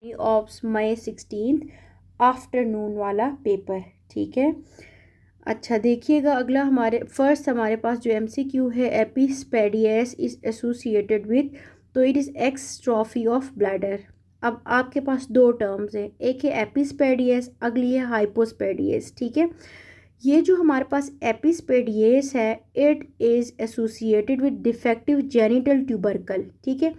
Of May 16 afternoon वाला paper. ठीक है, अच्छा देखिएगा अगला हमारे पास जो एमसीक्यू है, एपिस्पेडियस इज एसोसिएटेड विथ, तो इट इज़ एक्सट्रॉफी ऑफ ब्लैडर। अब आपके पास दो टर्म्स हैं, एक है एपिस्पेडियस, अगली है हाइपोस्पेडियस। ठीक है, ये जो हमारे पास एपिस्पेडियस है, it is associated with defective genital tubercle. ठीक है,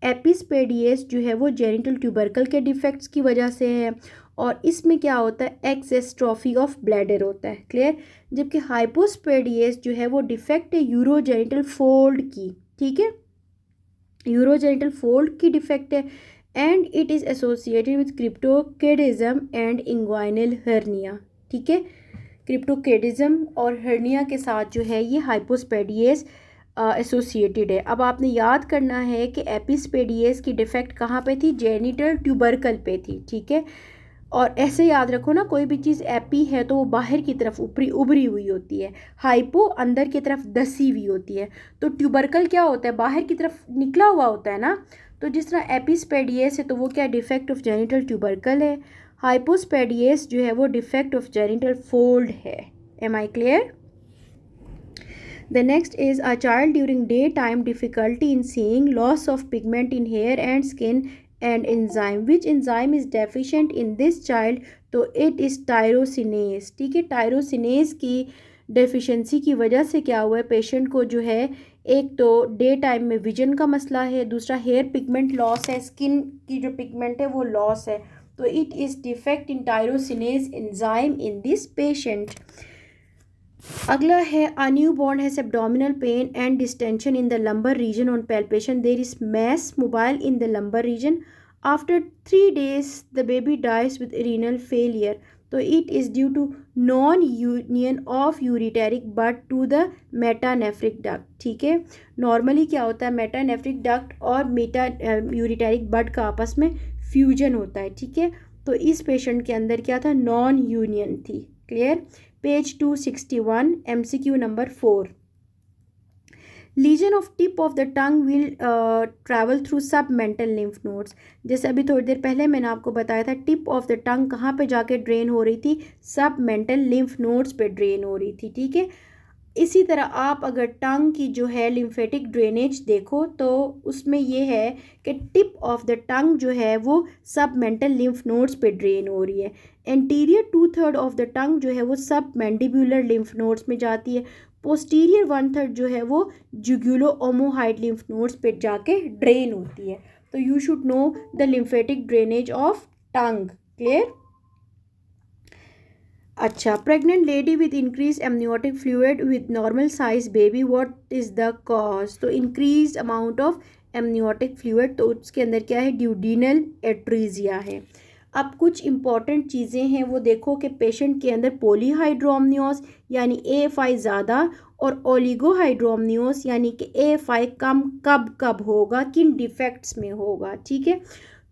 एपिस्पेडियस जो है वो जेनिटल ट्यूबरकल के डिफेक्ट्स की वजह से है, और इसमें क्या होता है, एक्सेस्ट्रॉफी ऑफ ब्लैडर होता है। क्लियर। जबकि हाइपोस्पेडियस जो है वो डिफेक्ट है यूरोजेनिटल फोल्ड की। ठीक है, यूरोजेनिटल फोल्ड की डिफेक्ट है, and it is associated with cryptorchidism and inguinal hernia. ठीक है, क्रिप्टोकेडिज्म और हर्निया के साथ जो है ये हाइपोस्पेडियस एसोसिएटेड है। अब आपने याद करना है कि एपिस्पेडियस की डिफेक्ट कहाँ पे थी, जेनिटल ट्यूबरकल पे थी। ठीक है, और ऐसे याद रखो ना, कोई भी चीज़ एपी है तो वो बाहर की तरफ ऊपरी उभरी हुई होती है, हाइपो अंदर की तरफ दसी हुई होती है, तो ट्यूबरकल क्या होता है, बाहर की तरफ निकला हुआ होता है ना। तो जिस तरह एपिस्पेडियस है तो वो क्या डिफेक्ट ऑफ जेनिटल ट्यूबरकल है, हाइपोस्पेडियस जो है वो डिफेक्ट ऑफ जेनिटल फोल्ड है। Am I clear? The next is a child during daytime difficulty in seeing, loss of pigment in hair and skin, and enzyme. Which enzyme is deficient in this child? तो it is tyrosinase। ठीक है, tyrosinase की deficiency की वजह से क्या हुआ है, पेशेंट को जो है एक तो डे टाइम में विजन का मसला है, दूसरा हेयर पिगमेंट लॉस है, स्किन की जो पिगमेंट है वो लॉस है। तो it is defect in tyrosinase enzyme in this patient. अगला है a new born has abdominal pain and distension in the lumbar region on palpation, there is mass mobile in the lumbar region, after 3 days the baby dies with renal failure. तो it is due to non union of ureteric bud to the metanephric duct. ठीक है, normally क्या होता है, metanephric duct और Meta ureteric बड का आपस में फ्यूजन होता है। ठीक है, तो इस पेशेंट के अंदर क्या था, नॉन यूनियन थी। Clear. Page 261 MCQ number 4। Lesion of tip of the tongue will travel through submental lymph nodes. जैसे अभी थोड़ी देर पहले मैंने आपको बताया था, टिप ऑफ द टंग कहाँ पे जाके ड्रेन हो रही थी, सब मेंटल लिम्फ नोड्स पे ड्रेन हो रही थी। ठीक है, इसी तरह आप अगर टंग की जो है लिम्फेटिक ड्रेनेज देखो तो उसमें ये है कि टिप ऑफ द टंग जो है वो सब मेंटल लिम्फ नोड्स पे ड्रेन हो रही है। एंटीरियर 2/3 ऑफ द टंग जो है वो सब मैंडिबुलर लिम्फ नोड्स में जाती है, पोस्टीरियर 1/3 जो है वो जुगुलो ओमोहाइड लिम्फ नोड्स पे जाके ड्रेन होती है। तो you should know the lymphatic drainage of tongue. Clear. अच्छा, pregnant lady with increase amniotic fluid with normal size baby, what is the cause? तो increase amount of amniotic fluid, तो उसके अंदर क्या है, ड्यूडिनल एट्रीजिया है। अब कुछ इंपॉर्टेंट चीज़ें हैं वो देखो कि पेशेंट के अंदर पॉलीहाइड्रोमनियोस यानी AFI ज़्यादा और ओलिगोहाइड्रोमनियोस यानी कि AFI कम कब कब होगा, किन डिफेक्ट्स में होगा। ठीक है,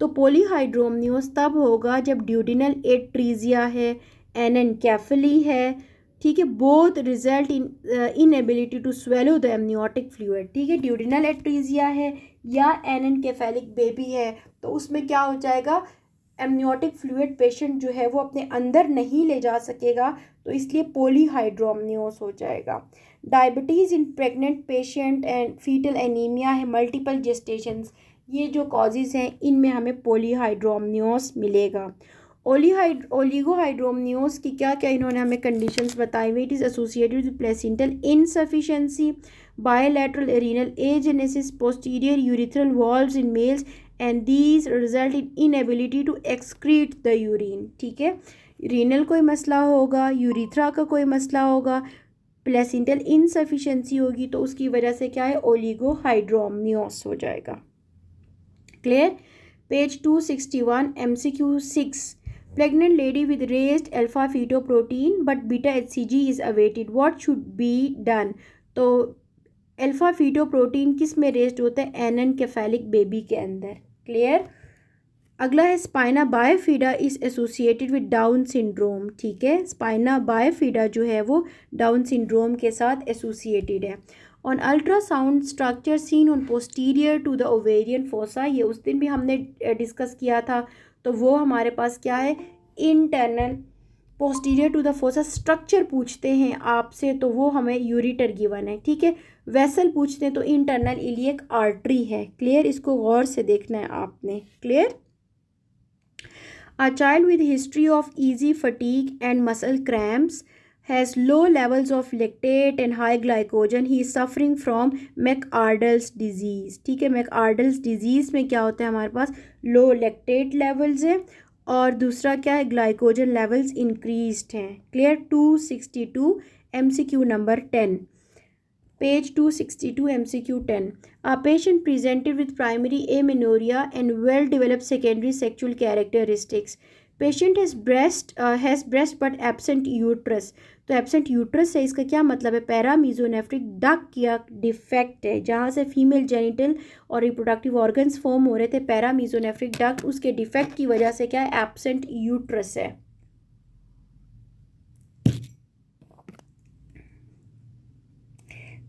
तो पॉलीहाइड्रोमनियोस तब होगा जब ड्यूडिनल एट्रीजिया है, एनेनकेफली है। ठीक है, both result in inability to swallow the amniotic fluid. ठीक है, ड्यूडिनल एट्रीजिया है या एनेनकेफेलिक बेबी है तो उसमें क्या हो जाएगा, एमनियोटिक फ्लूइड पेशेंट जो है वो अपने अंदर नहीं ले जा सकेगा, तो इसलिए पॉलीहाइड्रोमनियोस हो जाएगा। Diabetes in pregnant patient and fetal anaemia है, मल्टीपल जेस्टेशंस, ये जो कॉजेज़ हैं इनमें हमें पॉलीहाइड्रोमनियोस मिलेगा। ओलिगोहाइड्रोमनियोस की क्या क्या इन्होंने हमें कंडीशंस बताई हुई, it is associated with placental insufficiency, bilateral renal agenesis, posterior urethral valves in males, and these result in inability to excrete the urine. ठीक है, रीनल कोई मसला होगा, यूरिथ्रा का कोई मसला होगा, प्लेसेंटल इनसफिशिएंसी होगी, तो उसकी वजह से क्या है, ओलिगोहाइड्रोमनियोस हो जाएगा। Clear. Page 261 MCQ 6। Pregnant lady with raised alpha fetoprotein but beta HCG is awaited. What should be done? तो अल्फा फीटोप्रोटीन किस में रेस्ड होता है, एनेनकेफेलिक बेबी के अंदर। क्लियर। अगला है spina bifida is associated with Down syndrome. ठीक है, स्पाइना बायोफिडा जो है वो डाउन सिंड्रोम के साथ एसोसिएटेड है। On ultrasound structure seen on posterior to the ovarian fossa, ये उस दिन भी हमने डिस्कस किया था। तो वो हमारे पास क्या है, internal posterior to the fossa structure पूछते हैं आपसे तो वो हमें यूरिटर गिवन है, ठीक है। वेसल पूछते हैं तो इंटरनल इलियक आर्टरी है। क्लियर, इसको गौर से देखना है आपने। Clear. A child with history of easy fatigue and muscle cramps has low levels of lactate and high glycogen. He is suffering from मैकआर्डल्स disease, ठीक है। मैकआर्डल्स डिजीज़ में क्या होता है, हमारे पास लो लैक्टेट लेवल्स हैं और दूसरा क्या है, ग्लाइकोजन लेवल्स इंक्रीज्ड हैं। Clear. 262 MCQ number 10, page 262 MCQ 10. A patient presented with primary amenorrhea and well-developed secondary sexual characteristics. Patient has breast but absent uterus. तो एब्सेंट यूट्रस है, इसका क्या मतलब है, पैरामीजोनेफ्रिक डक्ट या डिफेक्ट है, जहाँ से फीमेल जेनिटल और रिप्रोडक्टिव ऑर्गन्स फॉर्म हो रहे थे, पैरामीजोनेफ्रिक डक्ट, उसके डिफेक्ट की वजह से क्या है, एब्सेंट यूट्रस है।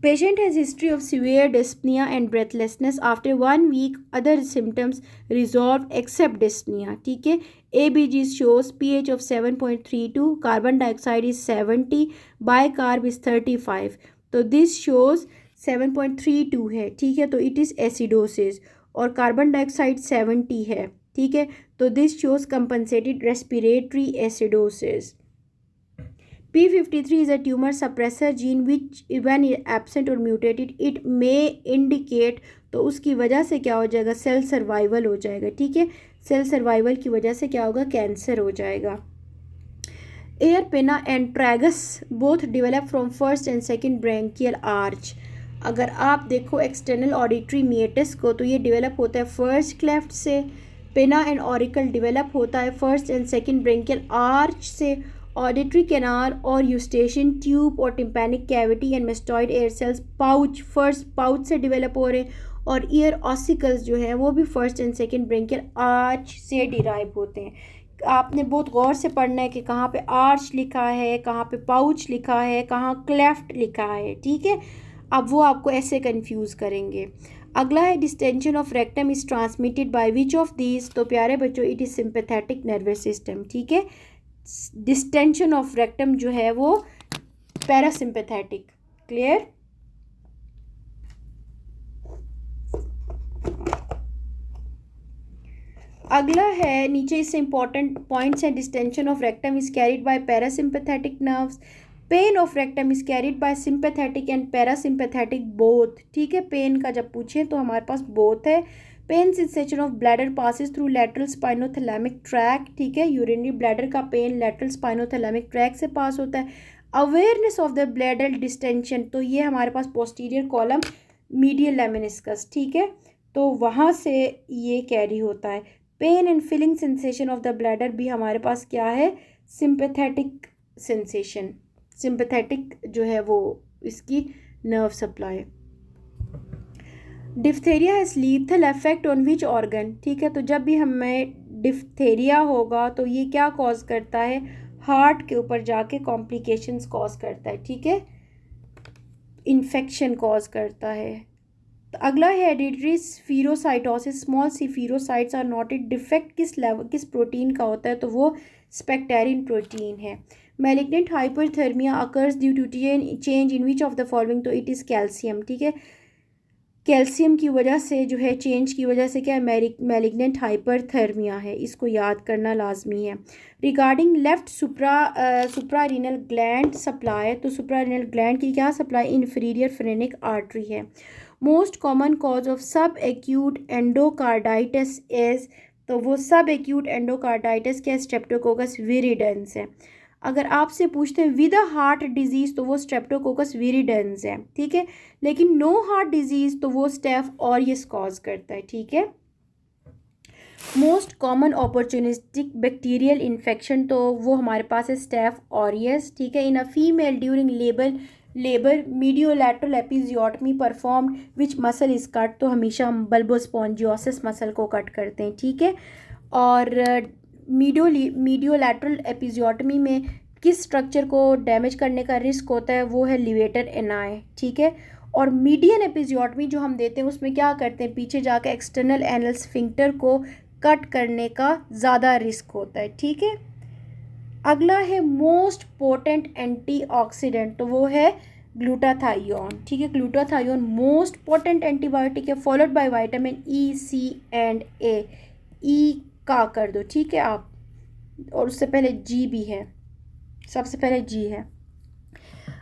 Patient has history of severe dyspnea and breathlessness. After 1 week, other symptoms resolved except dyspnea. ठीक है। ABG shows pH of 7.32, carbon dioxide is 70, bicarb is 35. तो this shows 7.32 है, ठीक है। तो it is acidosis और carbon dioxide 70 है, ठीक है। तो this shows compensated respiratory acidosis. P53 is a tumor suppressor gene which when absent or mutated it may indicate, तो उसकी वजह से क्या हो जाएगा, सेल सर्वाइवल हो जाएगा, ठीक है। सेल सर्वाइवल की वजह से क्या होगा, कैंसर हो जाएगा। एयर पेना and tragus both develop from first and second branchial arch. अगर आप देखो एक्सटर्नल ऑडिटरी मिएटिस को, तो ये डेवलप होता है फर्स्ट क्लेफ्ट से। पेना एंड ऑरिकल डेवलप होता है first and second branchial arch से। ऑडिटरी कैनाल और यूस्टेशियन ट्यूब और tympanic cavity and mastoid air cells pouch, first pouch से डेवलप हो रहे हैं। और ईयर ऑसिकल्स जो है वो भी first and second branchial arch से डिराइव होते हैं। आपने बहुत गौर से पढ़ना है कि कहाँ पे आर्च लिखा है, कहाँ पे पाउच लिखा है, कहाँ क्लेफ्ट लिखा है, ठीक है। अब वो आपको ऐसे कंफ्यूज करेंगे। अगला है distension of rectum is transmitted by which of these. तो प्यारे बच्चों, it is sympathetic nervous system, ठीक है। डिस्टेंशन ऑफ रेक्टम जो है वो पैरासिम्पैथेटिक। क्लियर। अगला है, नीचे इससे इंपॉर्टेंट पॉइंट्स हैं। Distension of rectum is carried by parasympathetic nerves. Pain of rectum is carried by sympathetic and parasympathetic both, ठीक है। पेन का जब पूछें तो हमारे पास बोथ है। Pain sensation of bladder passes through lateral spinothalamic track, ठीक है। यूरिनरी ब्लैडर का पेन लेटरल स्पाइनोथैलेमिक ट्रैक से पास होता है। Awareness of the bladder distension, तो ये हमारे पास पोस्टीरियर कॉलम मीडियल लेमिनिस्कस, ठीक है। तो वहाँ से ये कैरी होता है। Pain and feeling sensation of the bladder भी हमारे पास क्या है, सिंपैथेटिक सेंसेशन। सिंपैथेटिक जो है वो इसकी nerve supply. Diphtheria has lethal effect on which organ, ठीक है। तो जब भी हमें डिफ्थेरिया होगा तो ये क्या कॉज करता है, हार्ट के ऊपर जाके कॉम्प्लिकेशंस कॉज करता है, ठीक है। इन्फेक्शन कॉज करता है। तो अगला है hereditary spherocytosis. Small spherocytes are noted. Defect किस लेवल, किस प्रोटीन का होता है, तो वो स्पेक्टेरिन प्रोटीन है। Malignant hyperthermia occurs due to change in which of the following, तो इट इज़ कैल्शियम, ठीक है। कैल्शियम की वजह से जो है, चेंज की वजह से क्या है, मैलिग्नेंट हाइपरथर्मिया है, इसको याद करना लाजमी है। Regarding left suprarenal gland supply, तो सुप्रारीनल ग्लैंड की क्या सप्लाई, इन्फीरियर फ्रेनिक आर्टरी है। मोस्ट कॉमन कॉज ऑफ सब एक्यूट एंडोकार्डाइटिस इज, तो वो सब एक्यूट एंडोकार्डाइटिस क्या, स्ट्रेप्टोकोकस विरिडेंस है। अगर आपसे पूछते हैं विद अ हार्ट डिजीज़, तो वो स्ट्रेप्टोकोकस विरिडेंस है, ठीक है। लेकिन नो हार्ट डिजीज़, तो वो स्टेफ ऑरियस कॉज करता है, ठीक है। Most common opportunistic bacterial infection, तो वो हमारे पास है स्टेफ ऑरियस, ठीक है। In a female during labour mediolateral episiotomy performed which muscle is cut, तो हमेशा हम बल्बोस्पॉन्जियोसिस मसल को कट करते हैं, ठीक है। और मीडियोलैटरल एपिजियोटमी में किस स्ट्रक्चर को डैमेज करने का रिस्क होता है, वो है लिवेटर एनाई, ठीक है। और मीडियन एपिजियोटमी जो हम देते हैं उसमें क्या करते हैं, पीछे जाकर एक्सटर्नल एनल स्फिंक्टर को कट करने का ज़्यादा रिस्क होता है, ठीक है। अगला है मोस्ट पोटेंट एंटीऑक्सीडेंट, तो वो है ग्लूटाथायोन, ठीक है। ग्लूटाथायोन मोस्ट पोटेंट एंटीबायोटिक है, followed by vitamin E, C and A. E का कर दो, ठीक है आप, और उससे पहले जी भी है, सबसे पहले जी है।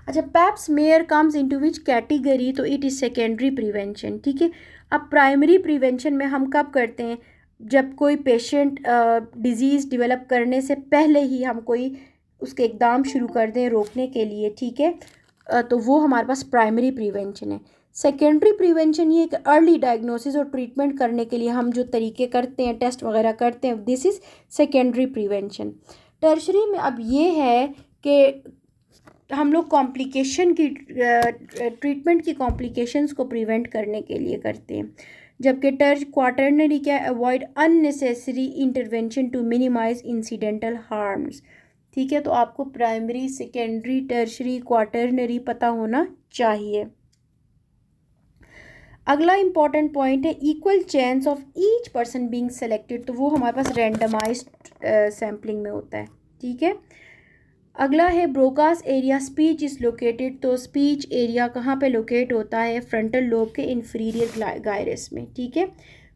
अच्छा, paps mayor comes into which category, तो इट इज़ सेकेंडरी प्रिवेंशन, ठीक है। अब प्राइमरी प्रिवेंशन में हम कब करते हैं, जब कोई पेशेंट डिजीज़ डेवलप करने से पहले ही हम कोई उसके इकदाम शुरू कर दें रोकने के लिए, ठीक है, तो वो हमारे पास प्राइमरी प्रिवेंशन है। सेकेंडरी प्रिवेंशन ये कि अर्ली डायग्नोसिस और ट्रीटमेंट करने के लिए हम जो तरीके करते हैं, टेस्ट वगैरह करते हैं, this is secondary prevention. Tertiary में अब ये है कि हम लोग कॉम्प्लिकेशन की ट्रीटमेंट की कॉम्प्लिकेशंस को प्रिवेंट करने के लिए करते हैं, जबकि क्वाटरनरी क्या, avoid unnecessary intervention to minimise incidental harms, ठीक है। तो आपको प्राइमरी, सेकेंडरी, टर्शरी, क्वाटरनरी पता होना चाहिए। अगला इंपॉर्टेंट पॉइंट है equal chance of each person being selected, तो वो हमारे पास रैंडमाइज्ड सैम्पलिंग में होता है, ठीक है। अगला है Broca's area speech is located, तो स्पीच एरिया कहाँ पे लोकेट होता है, फ्रंटल लोब के इंफीरियर गायरस में, ठीक है।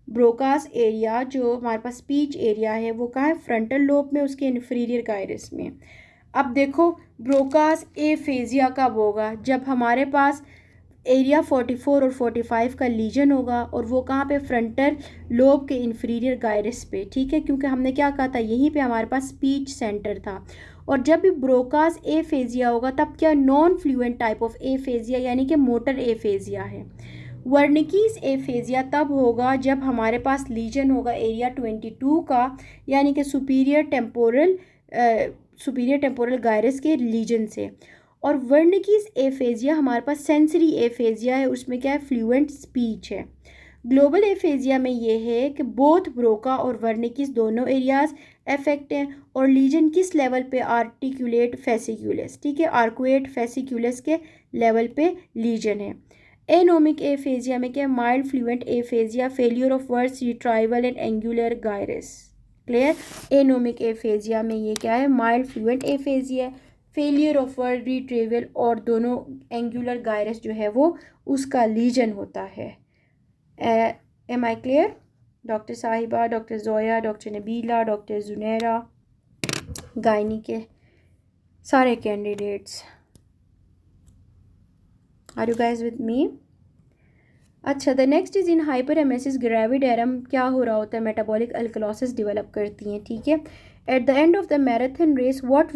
ब्रोकास एरिया जो हमारे पास स्पीच एरिया है वो कहाँ है, फ्रंटल लोब में, उसके इंफीरियर गायरस में। अब देखो ब्रोकास एफेजिया कब होगा, जब हमारे पास एरिया 44 और 45 का लीजन होगा, और वो कहाँ पे, फ्रंटल लोब के इंफीरियर गायरस पे, ठीक है, क्योंकि हमने क्या कहा था, यहीं पे हमारे पास स्पीच सेंटर था। और जब भी ब्रोकास एफेजिया होगा तब क्या, non fluent type of aphasia, यानी कि मोटर एफेजिया है। वर्निकीज एफेजिया तब होगा जब हमारे पास लीजन होगा एरिया 22 का, यानी कि सुपीरियर टेम्पोरल गायरस के लीजन से। और वर्निकीज एफेजिया हमारे पास सेंसरी एफेजिया है, उसमें क्या है, फ्लुएंट स्पीच है। ग्लोबल एफेजिया में ये है कि बोथ ब्रोका और वर्निकिस दोनों एरियाज अफेक्ट हैं, और लीजन किस लेवल पे, आर्टिकुलेट फेसिक्यूलस, ठीक है, आर्कुएट फेसिक्यूलस के लेवल पे लीजन है। एनोमिक एफेजिया में क्या, mild fluent aphasia, failure of words retrieval and angular gyrus, clear. Anomic aphasia में ये क्या है, mild fluent aphasia, failure of word retrieval, और दोनों एंगुलर गायरस जो है वो उसका लीजन होता है। Am I clear? डॉक्टर साहिबा, doctor Zoya, doctor Nabeela, doctor Zunaira, gynae के सारे candidates, are you guys with me? अच्छा, the next is in hyperemesis gravidarum क्या हो रहा होता है, मेटाबॉलिक अल्कलोसिस डेवलप करती हैं, ठीक है। At the end of the marathon race what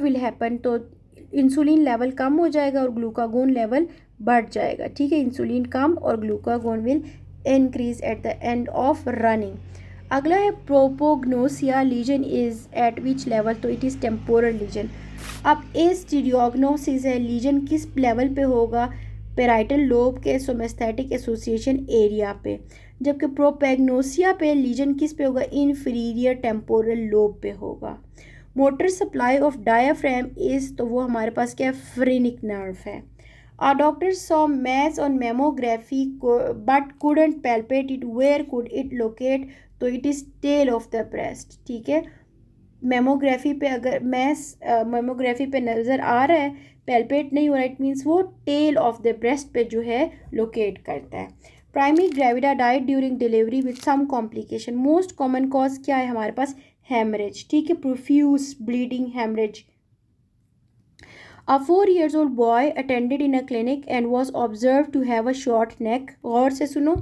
will happen, तो इंसुलिन लेवल कम हो जाएगा और ग्लूकागोन लेवल बढ़ जाएगा, ठीक है। इंसुलिन कम और glucagon will increase at the end of running. अगला है prosopagnosia lesion is at which level, तो इट इज़ टेम्पोरल लीजन। अब एस्टीरियोग्नोसिस है, लीजन किस लेवल पे होगा, पेराइटल लोब के सोमेस्थेटिक एसोसिएशन एरिया पे, जबकि प्रोपेग्नोसिया पे लीजन किस पे होगा, इन्फीरियर टेम्पोरल लोब पे होगा। Motor supply of diaphragm is, तो वो हमारे पास क्या है, फ्रेनिक नर्व है। Our doctor saw mass on mammography but couldn't palpate it. Where could it locate? तो it is tail of the breast, ठीक है। मेमोग्राफी पे अगर मेमोग्राफी पे नज़र आ रहा है, पैल्पेट नहीं हो रहा, इट मीन्स वो टेल ऑफ द ब्रेस्ट पे जो है लोकेट करता है। Primary gravida died during delivery with some complication. Most common cause क्या है हमारे पास, हेमरेज, ठीक है, profuse bleeding haemorrhage. A 4-year-old boy attended in a clinic and was observed to have a short neck. गौर से सुनो,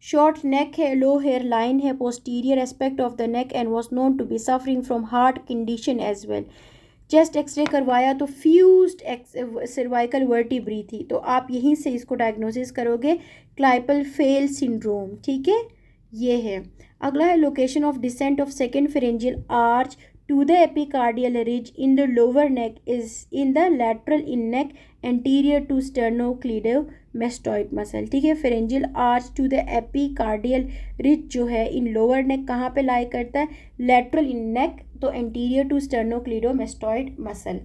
short neck है, low hairline है, posterior aspect of the neck and was known to be suffering from heart condition as well. Chest x ray करवाया तो fused cervical vertebrae थी, तो आप यहीं से इसको डायग्नोसिस करोगे, क्लाइपल फेल सिंड्रोम, ठीक है, ये है। अगला है location of descent of second pharyngeal arch to the epicardial ridge in the lower neck is in the lateral in neck anterior to sternocleidomastoid muscle, ठीक है। pharyngeal arch to the epicardial ridge जो है इन lower neck कहाँ पे लाई करता है, lateral in neck, तो anterior to sternocleidomastoid muscle।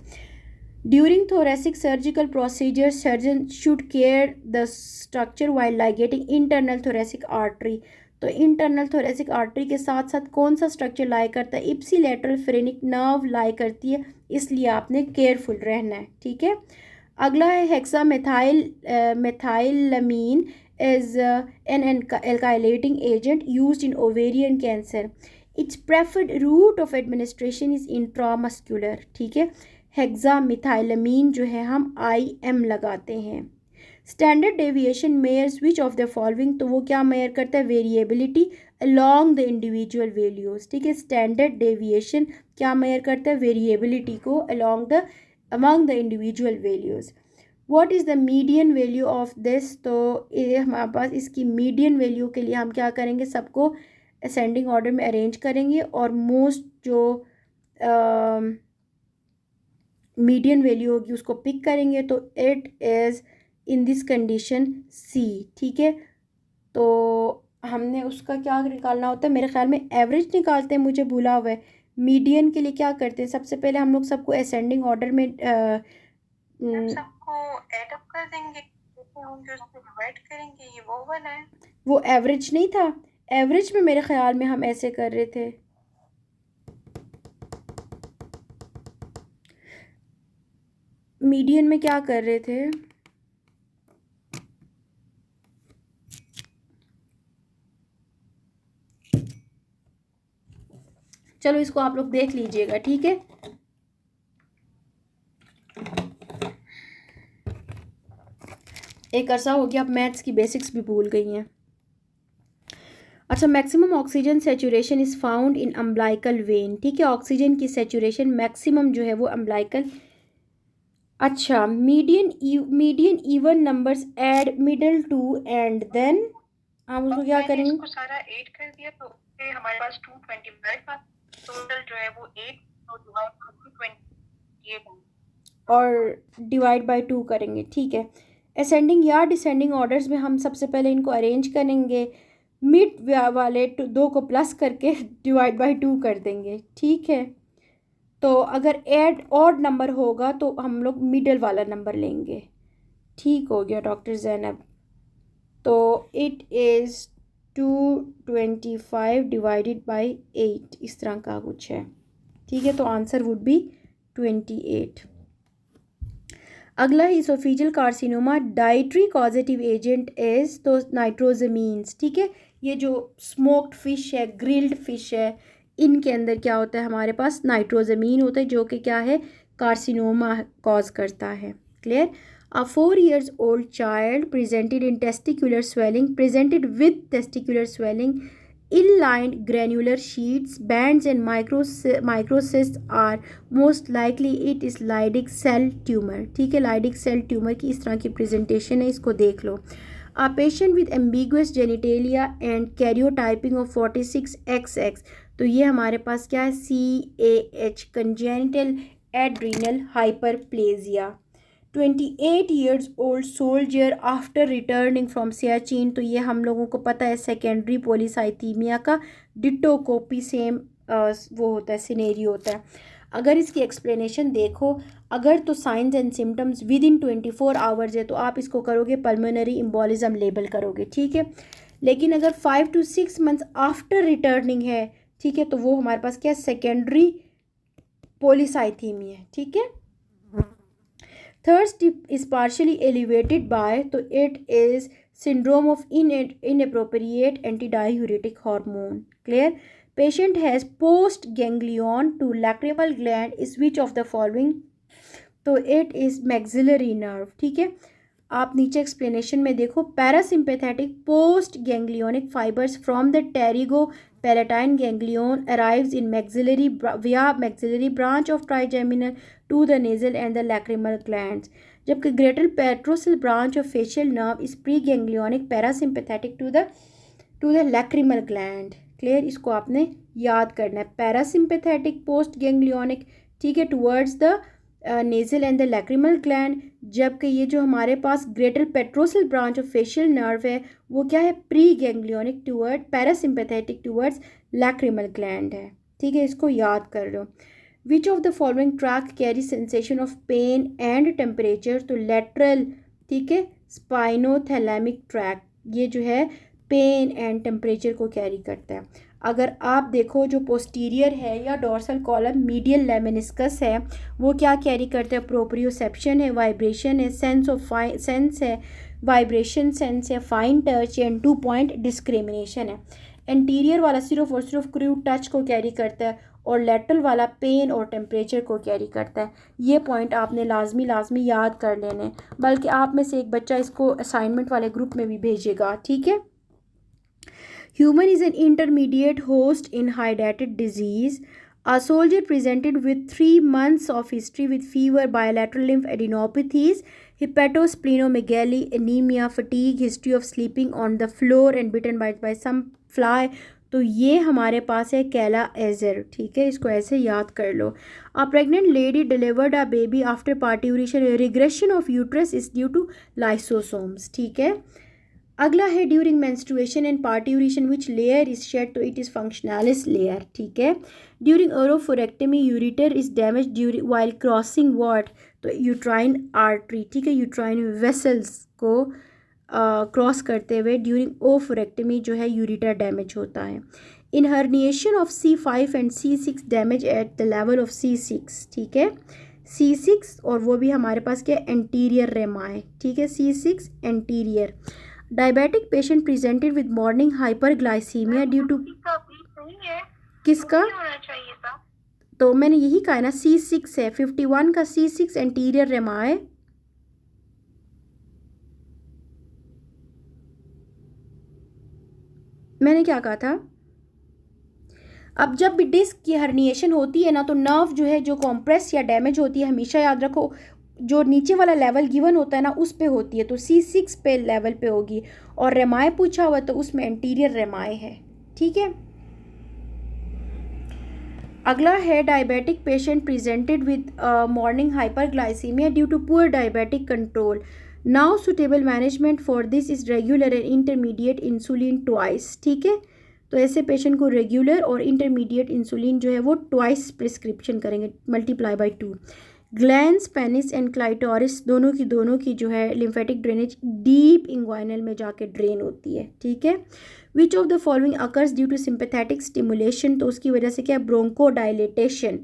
During thoracic surgical procedures, surgeon should care the structure while ligating internal thoracic artery. तो इंटरनल thoracic artery के साथ साथ कौन सा स्ट्रक्चर लाई करता है? इप्सिलेटरल फ्रेनिक नर्व लाई करती है, इसलिए आपने केयरफुल रहना है, ठीक है। अगला है hexa मेथाइलमीन is an alkylating agent used in ovarian cancer. Its preferred route of administration is intramuscular, ठीक है। हेक्सामिथाइलमीन जो है हम IM लगाते हैं। Standard deviation measures which of the following, तो वो क्या मेयर करता है? Variability along the individual values, ठीक है। स्टैंडर्ड डेविएशन क्या मेयर करता है? वेरिएबिलिटी को among the individual values. What is the median value of this, तो ये हमारे पास इसकी मीडियन वैल्यू के लिए हम क्या करेंगे? सबको असेंडिंग ऑर्डर में अरेंज करेंगे और मोस्ट जो मीडियन वैल्यू होगी उसको पिक करेंगे। तो it is in this condition C, ठीक है। तो हमने उसका क्या निकालना होता है? मेरे ख्याल में एवरेज निकालते हैं, मुझे भूला हुआ है। मीडियन के लिए क्या करते हैं? सबसे पहले हम लोग सबको असेंडिंग ऑर्डर में सबको ऐड अप कर देंगे, हम जो उसको डिवाइड करेंगे, ये वो वाला है। वो एवरेज नहीं था, एवरेज में मेरे ख्याल में हम ऐसे कर रहे थे। मीडियन में क्या कर रहे थे? चलो इसको आप लोग देख लीजिएगा, ठीक है। एक अरसा हो गया, अब मैथ्स की बेसिक्स भी भूल गई हैं। अच्छा, maximum oxygen saturation is found in umbilical when, ठीक है। ऑक्सीजन की सेचुरेशन मैक्सिमम जो है वो अम्बलाइकल। अच्छा, median even numbers add middle two and then हम उसको क्या करेंगे? इसको सारा 8 कर दिया तो हमारे पास 225 था, टोटल जो है वो 8, तो डिवाइड बाय 28 और डिवाइड बाय 2 करेंगे, ठीक है। असेंडिंग या डिसेंडिंग ऑर्डर्स में हम सबसे पहले इनको अरेंज करेंगे, मिड वाले 2 को प्लस करके डिवाइड बाय 2 कर देंगे, ठीक है। तो अगर ऐड ऑड नंबर होगा तो हम लोग मिडल वाला नंबर लेंगे, ठीक हो गया डॉक्टर ज़ैनब। तो इट इज़ 225 डिवाइडेड बाय 8, इस तरह का कुछ है, ठीक है। तो आंसर वुड बी 28। अगला oesophageal carcinoma dietary causative agent is, तो नाइट्रोजमीन्स, ठीक है। ये जो स्मोक्ड फ़िश है, ग्रिल्ड फ़िश है, इनके अंदर क्या होता है? हमारे पास नाइट्रोजमीन होता है जो कि क्या है? कार्सिनोमा कॉज करता है। Clear? A 4 years old child presented with testicular swelling, ill-lined granular sheets, bands and microcysts are most likely it is Leydig cell tumor, ठीक है। Leydig cell tumor की इस तरह की प्रेजेंटेशन है, इसको देख लो। A patient with ambiguous genitalia and karyotyping of 46XX, तो ये हमारे पास क्या है? CAH, congenital adrenal hyperplasia। 28 years old soldier after returning from Siachen, तो ये हम लोगों को पता है सेकेंडरी पोलीसाइथीमिया का डिटो कॉपी सेम वो होता है, सिनेरियो होता है। अगर इसकी एक्सप्लेनेशन देखो, अगर तो science and symptoms with in 24 hours है तो आप इसको करोगे पल्मोनरी एम्बोलिज्म लेबल करोगे, ठीक है। लेकिन अगर 5 to 6 months आफ्टर रिटर्निंग है, ठीक है, तो वो हमारे पास क्या? सेकेंडरी पोलीसाइथीमिया है, ठीक है। Thirst is partially elevated by, तो it is syndrome of inappropriate antidiuretic hormone. Clear? Patient has post ganglion to lacrimal gland is which of the following? तो it is maxillary nerve, ठीक है। आप नीचे एक्सप्लेनेशन में देखो, parasympathetic post ganglionic fibres from the pterygo palatine ganglion arrives in maxillary via maxillary branch of trigeminal to the nasal and the lacrimal glands, जबकि greater petrosal branch of facial nerve is pre ganglionic parasympathetic to the lacrimal gland. Clear? इसको आपने याद करना है। Parasympathetic post ganglionic, ठीक है, towards the nasal and the lacrimal gland, जबकि ये जो हमारे पास greater petrosal branch of facial nerve है वो क्या है? Pre ganglionic toward parasympathetic towards lacrimal gland है, ठीक है। इसको याद कर लो। Which of the following tract carry sensation of pain and temperature, तो लेटरल, ठीक है, स्पाइनोथैलेमिक ट्रैक ये जो है पेन एंड टेम्परेचर को कैरी करता है। अगर आप देखो जो पोस्टीरियर है या डोर्सल कॉलम मीडियल लेमेनिस्कस है वो क्या कैरी करते हैं, प्रोप्रियोसेप्शन है, वाइब्रेशन है, सेंस है, वाइब्रेशन सेंस है, fine touch and 2 point discrimination है। एंटीरियर वाला सिर्फ और सिर्फ क्रूड टच को कैरी करता है और लेटरल वाला पेन और टेम्परेचर को कैरी करता है। ये पॉइंट आपने लाजमी याद कर लेने, बल्कि आप में से एक बच्चा इसको असाइनमेंट वाले ग्रुप में भी भेजेगा, ठीक है। Human is an intermediate host in hydatid disease. A soldier presented with 3 months of history with fever, bilateral lymphadenopathies, hepatosplenomegaly, anemia, fatigue, history of sleeping on the floor and bitten by some fly. तो ये हमारे पास है कैला ager, ठीक है, इसको ऐसे याद कर लो। A pregnant lady delivered a baby after parturition. Regression of uterus is due to lysosomes, ठीक है। अगला है during menstruation and parturition which layer is shed, तो इट इज़ फंक्शनलिस लेयर, ठीक है। During oophorectomy ureter is damage during while crossing what, तो uterine artery, ठीक है, यूट्राइन वेसल्स को क्रॉस करते हुए ड्यूरिंग ओफोरेक्टमी जो है यूरिटर डैमेज होता है। In herniation of C5 and C6 damage at the level of C6, ठीक है, C6 और वो भी हमारे पास क्या एंटीरियर रेमाए, ठीक है, C6 anterior. Diabetic patient presented with morning hyperglycaemia due to, किसका होना चाहिए था, तो मैंने यही कहा ना C6 है, 51 का C6 एंटीरियर रेमाए। मैंने क्या कहा था, अब जब भी डिस्क की हर्निएशन होती है ना तो नर्व जो है जो कॉम्प्रेस या डैमेज होती है, हमेशा याद रखो जो नीचे वाला लेवल गिवन होता है ना उस पे होती है, तो C6 पे लेवल पे होगी। और रेमाए पूछा हुआ तो उसमें एंटीरियर रेमाए है, ठीक है। अगला है diabetic patient presented with morning hyperglycaemia due to poor diabetic control. Now suitable management for this is regular and intermediate insulin twice, ठीक है। तो ऐसे पेशेंट को रेगुलर और इंटरमीडिएट इंसुलिन जो है वो ट्वाइस प्रिस्क्रिप्शन करेंगे, multiply by 2। Glands, penis and clitoris दोनों की जो है लिम्फेटिक ड्रेनेज डीप इंग्वाइनल में जाके ड्रेन होती है, ठीक है। Which of the following occurs due to sympathetic stimulation, तो उसकी वजह से क्या ब्रोंको डायलेटेशन।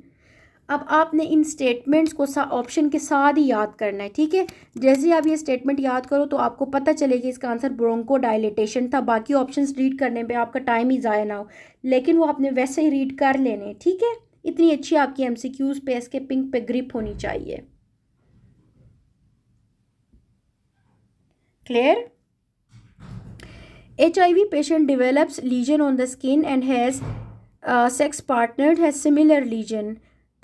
अब आपने इन स्टेटमेंट्स को ऑप्शन के साथ ही याद करना है, ठीक है। जैसे ही आप ये स्टेटमेंट याद करो तो आपको पता चलेगा इसका आंसर ब्रोंको डायलेटेशन था। बाकी ऑप्शंस रीड करने पे आपका टाइम ही ज़ाया ना हो, लेकिन वो आपने वैसे ही रीड कर लेने, ठीक है। इतनी अच्छी आपकी MCQs पे एस्केपिंग पे ग्रिप होनी चाहिए। Clear. HIV patient develops lesion on the skin and has sex partner has similar lesion,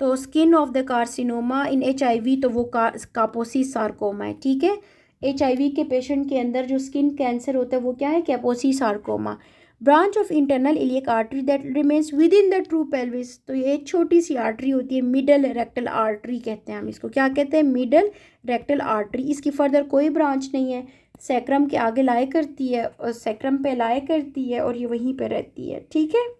तो skin of the carcinoma in HIV तो वो कापोसी सार्कोमा है, ठीक है। HIV के पेशेंट के अंदर जो स्किन कैंसर होता है वो क्या है, Kaposi sarcoma. Branch of internal iliac artery that remains within the true pelvis, तो ये एक छोटी सी आर्टरी होती है, मिडल रेक्टल आर्टरी कहते हैं हम इसको, क्या कहते हैं, मिडल रेक्टल आर्टरी। इसकी फर्दर कोई ब्रांच नहीं है, सैक्रम के आगे लाए करती है और सैक्रम पे लाए करती है और ये वहीं पे रहती है, ठीक है।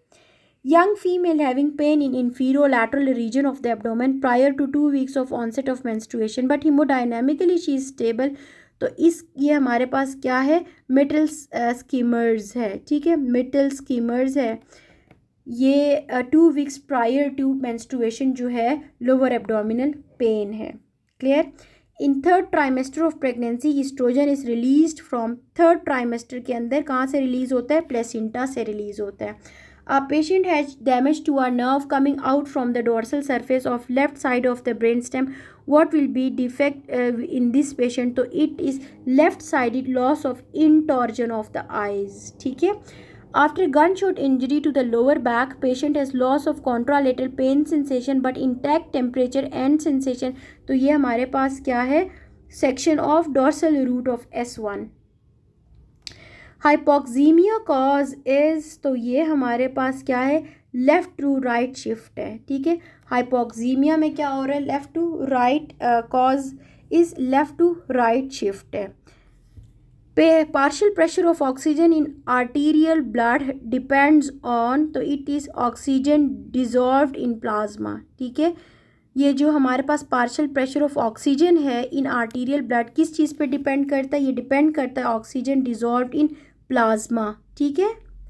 Young female having pain in inferolateral region of the abdomen prior to 2 weeks of onset of menstruation, but hemodynamically she is stable, तो ये हमारे पास क्या है, मिटल स्कीमर्स है, ठीक है, मिटल स्कीमर्स है। ये 2 weeks प्रायर टू menstruation जो है लोअर एब्डोमिनल पेन है। Clear. In third trimester of pregnancy oestrogen is release from, third trimester के अंदर कहाँ से रिलीज होता है, प्लेसेंटा से रिलीज होता है। A patient has damage to a nerve coming out from the dorsal surface of left side of the brainstem. What will be defect in this patient? तो it is left-sided loss of intorsion of the eyes. ठीक है। After gunshot injury to the lower back, patient has loss of contralateral pain sensation but intact temperature and sensation. तो ये हमारे पास क्या है, section of dorsal root of S1. Hypoxaemia cause is, तो ये हमारे पास क्या है, लेफ्ट टू राइट शिफ्ट है, ठीक है। हाइपोक्सीमिया में क्या हो रहा है, left to right, cause is left to right shift है। Partial pressure of oxygen in arterial blood depends on, तो it is oxygen dissolved in plasma. ठीक है, ये जो हमारे पास पार्शियल प्रेशर ऑफ ऑक्सीजन है इन आर्टीरियल ब्लड किस चीज़ पे डिपेंड करता है? ये डिपेंड करता है ऑक्सीजन डिजॉल्व्ड इन प्लाज्मा। ठीक है।